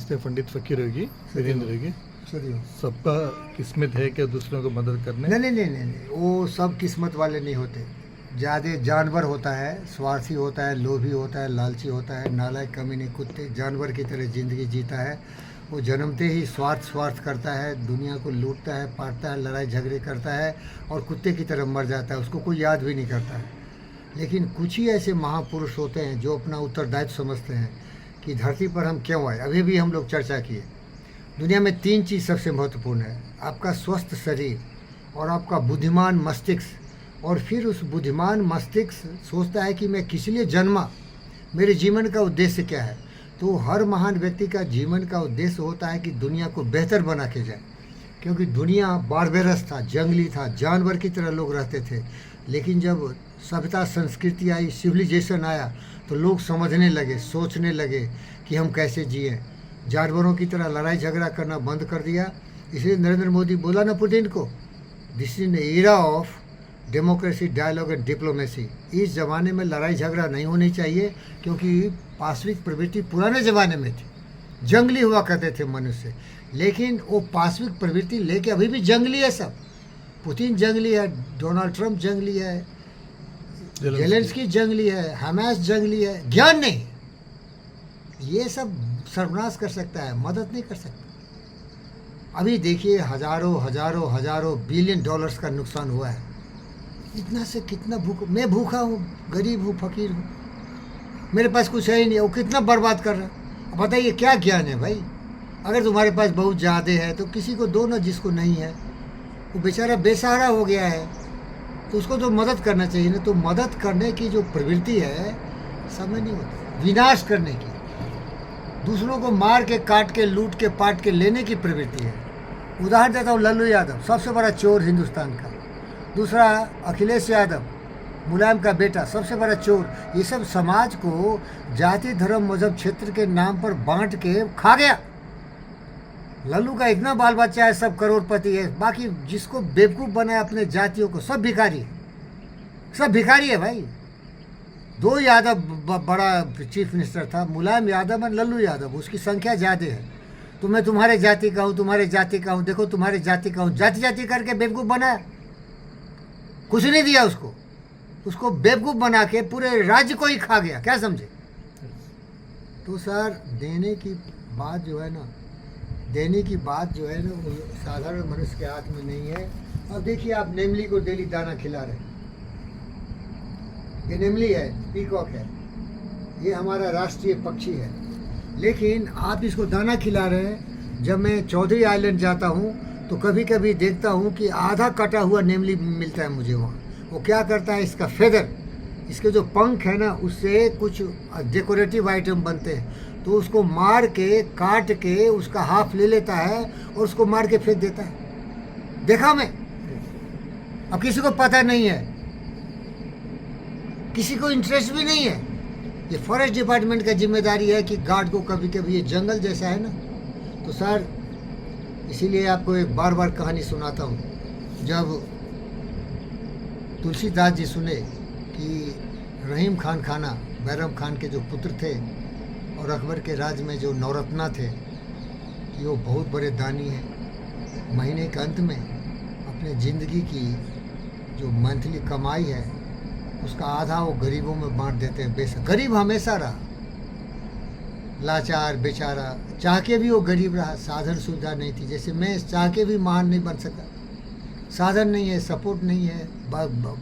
नमस्ते पंडित फ़कीर होगी, वीरेंद्र होगी। सही हो। सबका किस्मत है कि दूसरों को मदद करने। नहीं नहीं नहीं नहीं नहीं, वो सब किस्मत वाले नहीं होते। ज़्यादा जानवर होता है, स्वार्थी होता है, लोभी होता है, लालची होता है, नालायक कमीने कुत्ते जानवर की तरह ज़िंदगी जीता है। वो जन्मते ही स्वार्थ करता है, दुनिया को लूटता है, पाटता है, लड़ाई झगड़े करता है और कुत्ते की तरह मर जाता है। उसको कोई याद भी नहीं करता है। लेकिन कुछ ही ऐसे महापुरुष होते हैं जो अपना उत्तरदायित्व समझते हैं कि धरती पर हम क्यों आए। अभी भी हम लोग चर्चा किए, दुनिया में 3 चीज़ सबसे महत्वपूर्ण है, आपका स्वस्थ शरीर और आपका बुद्धिमान मस्तिष्क। और फिर उस बुद्धिमान मस्तिष्क सोचता है कि मैं किस लिए जन्मा, मेरे जीवन का उद्देश्य क्या है। तो हर महान व्यक्ति का जीवन का उद्देश्य होता है कि दुनिया को बेहतर बना के जाए, क्योंकि दुनिया बारबेरस था, जंगली था, जानवर की तरह लोग रहते थे। लेकिन जब सभ्यता संस्कृति आई, सिविलाइजेशन आया, तो लोग समझने लगे, सोचने लगे कि हम कैसे जिए। जानवरों की तरह लड़ाई झगड़ा करना बंद कर दिया। इसलिए नरेंद्र मोदी बोला ना पुतिन को, this is era of democracy, dialogue and diplomacy. इस ज़माने में लड़ाई झगड़ा नहीं होनी चाहिए, क्योंकि पाशविक प्रवृत्ति पुराने ज़माने में थी, जंगली हुआ करते थे मनुष्य। लेकिन वो पाशविक प्रवृत्ति लेके अभी भी जंगली है सब। पुतिन जंगली है, डोनाल्ड ट्रंप जंगली है, जेलेंस्की जंगली है, हमास जंगली है। ज्ञान नहीं, ये सब सर्वनाश कर सकता है, मदद नहीं कर सकता। अभी देखिए हजारों बिलियन डॉलर्स का नुकसान हुआ है। इतना से कितना मैं भूखा हूँ, गरीब हूँ, फकीर हूँ, मेरे पास कुछ है ही नहीं। वो कितना बर्बाद कर रहा है। बताइए क्या ज्ञान है भाई। अगर तुम्हारे पास बहुत ज़्यादा है तो किसी को दो ना, जिसको नहीं है। वो बेचारा बेसहारा हो गया है, तो उसको तो मदद करना चाहिए ना। तो मदद करने की जो प्रवृत्ति है, समय नहीं होता, विनाश करने की, दूसरों को मार के, काट के, लूट के, पाट के लेने की प्रवृत्ति है। उदाहरण देता हूँ, लल्लू यादव सबसे बड़ा चोर हिंदुस्तान का। दूसरा अखिलेश यादव, मुलायम का बेटा, सबसे बड़ा चोर। ये सब समाज को जाति, धर्म, मजहब, क्षेत्र के नाम पर बांट के खा गया। लल्लू का इतना बाल बच्चा है, सब करोड़पति है। बाकी जिसको बेवकूफ़ बनाया अपने जातियों को, सब भिखारी है, सब भिखारी है भाई। 2 यादव बड़ा चीफ मिनिस्टर था, मुलायम यादव और लल्लू यादव। उसकी संख्या ज़्यादा है। तो मैं तुम्हारे जाति का हूँ, तुम्हारे जाति का हूँ, देखो तुम्हारे जाति का हूँ, जाति करके बेवकूफ़ बनाया। कुछ नहीं दिया उसको बेवकूफ़ बना के पूरे राज्य को ही खा गया। क्या समझे। तो सर, देने की बात जो है ना, वो साधारण मनुष्य के हाथ में नहीं है। अब देखिए, आप नेमली को डेली दाना खिला रहे हैं। ये नेमली है, पीकॉक है, ये हमारा राष्ट्रीय पक्षी है। लेकिन आप इसको दाना खिला रहे हैं। जब मैं चौधरी आइलैंड जाता हूँ तो कभी कभी देखता हूँ कि आधा कटा हुआ नेमली मिलता है मुझे वहाँ। वो क्या करता है, इसका फेदर, इसके जो पंख है ना, उससे कुछ डेकोरेटिव आइटम बनते हैं। तो उसको मार के, काट के, उसका हाफ ले लेता है और उसको मार के फेंक देता है। देखा मैं। अब किसी को पता नहीं है, किसी को इंटरेस्ट भी नहीं है। ये फॉरेस्ट डिपार्टमेंट का जिम्मेदारी है कि गार्ड को, कभी कभी ये जंगल जैसा है ना। तो सर, इसीलिए आपको एक बार कहानी सुनाता हूँ। जब तुलसीदास जी सुने कि रहीम खान खाना, बैरम खान के जो पुत्र थे, और अकबर के राज में जो नवरत्ना थे, कि वो बहुत बड़े दानी हैं। महीने के अंत में अपने ज़िंदगी की जो मंथली कमाई है, उसका आधा वो गरीबों में बांट देते हैं। बेशक गरीब हमेशा रहा, लाचार बेचारा, चाह के भी वो गरीब रहा। साधन सुविधा नहीं थी। जैसे मैं चाह के भी महान नहीं बन सका, साधन नहीं है, सपोर्ट नहीं है,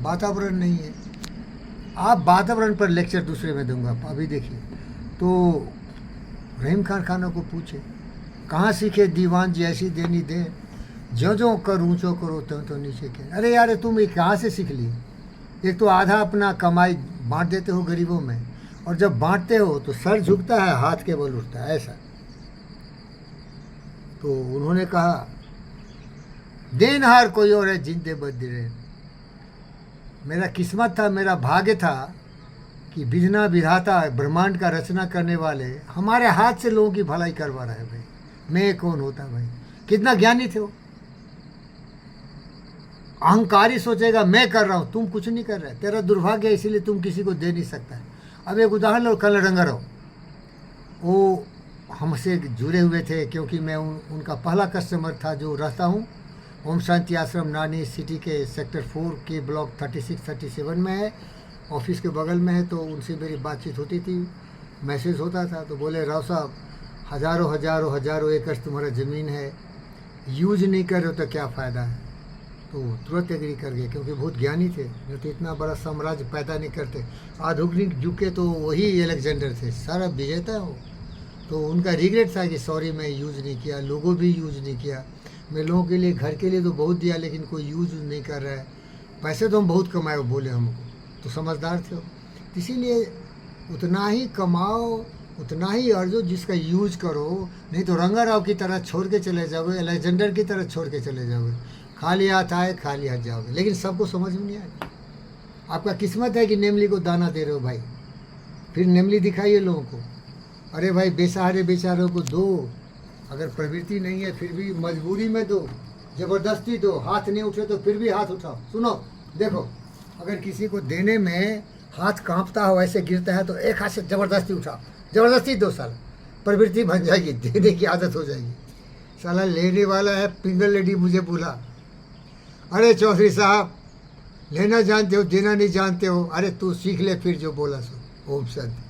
वातावरण नहीं है। आप वातावरण पर लेक्चर दूसरे में दूंगा। अभी देखिए, तो रहीम खान खाना को पूछे, कहाँ सीखे दीवान जी ऐसी देनी दे, जो कर ऊँचो करो तो नीचे के। अरे यार, तुम ये कहाँ से सीख ली। एक तो आधा अपना कमाई बांट देते हो गरीबों में, और जब बांटते हो तो सर झुकता है, हाथ के बल उठता है, ऐसा। तो उन्होंने कहा, देनहार कोई और है, जिंदे बदरे। मेरा किस्मत था, मेरा भाग्य था कि विधना विधाता, ब्रह्मांड का रचना करने वाले हमारे हाथ से लोगों की भलाई करवा रहा है। भाई मैं कौन होता भाई। कितना ज्ञानी थे वो। अहंकारी सोचेगा मैं कर रहा हूँ, तुम कुछ नहीं कर रहे, तेरा दुर्भाग्य है, इसीलिए तुम किसी को दे नहीं सकता है। अब एक उदाहरण लो, कर्नल रंगाराव, वो हमसे जुड़े हुए थे, क्योंकि मैं उनका पहला कस्टमर था जो रहता हूँ। ओम शांति आश्रम नानी सिटी के सेक्टर 4 के ब्लॉक 36-37 में है, ऑफिस के बगल में है। तो उनसे मेरी बातचीत होती थी, मैसेज होता था। तो बोले राव साहब, हज़ारों एकड़ तुम्हारा ज़मीन है, यूज नहीं कर रहे हो तो क्या फ़ायदा है। तो तुरंत एग्री कर गए, क्योंकि बहुत ज्ञानी थे, नहीं तो इतना बड़ा साम्राज्य पैदा नहीं करते। आधुनिक युग के तो वही अलेक्जेंडर थे, सारा विजेता हो। तो उनका रिग्रेट था कि सॉरी मैं यूज़ नहीं किया, लोगों भी यूज़ नहीं किया। मैं लोगों के लिए, घर के लिए तो बहुत दिया, लेकिन कोई यूज़ नहीं कर रहा है। पैसे तो हम बहुत कमाए, बोले हमको, तो समझदार थे। इसीलिए उतना ही कमाओ, उतना ही अर्जो जिसका यूज करो, नहीं तो रंगा राव की तरह छोड़ के चले जाओगे, अलेक्जेंडर की तरह छोड़ के चले जाओगे। खाली हाथ आए खाली हाथ जाओगे, लेकिन सबको समझ में नहीं आएगा। आपका किस्मत है कि नेमली को दाना दे रहे हो भाई, फिर नेमली दिखाइए लोगों को। अरे भाई बेसहारे बेचारों को दो, अगर प्रवृत्ति नहीं है फिर भी मजबूरी में दो, ज़बरदस्ती दो। हाथ नहीं उठे तो फिर भी हाथ उठाओ। सुनो, देखो, अगर किसी को देने में हाथ कांपता हो, ऐसे गिरता है, तो एक हाथ से ज़बरदस्ती उठाओ, ज़बरदस्ती दो साला, प्रवृत्ति बन जाएगी, देने की आदत हो जाएगी। साला लेने वाला है, पिंगल लेडी मुझे बोला, अरे चौधरी साहब लेना जानते हो, देना नहीं जानते हो। अरे तू सीख ले फिर जो बोला सो। ओम शांति।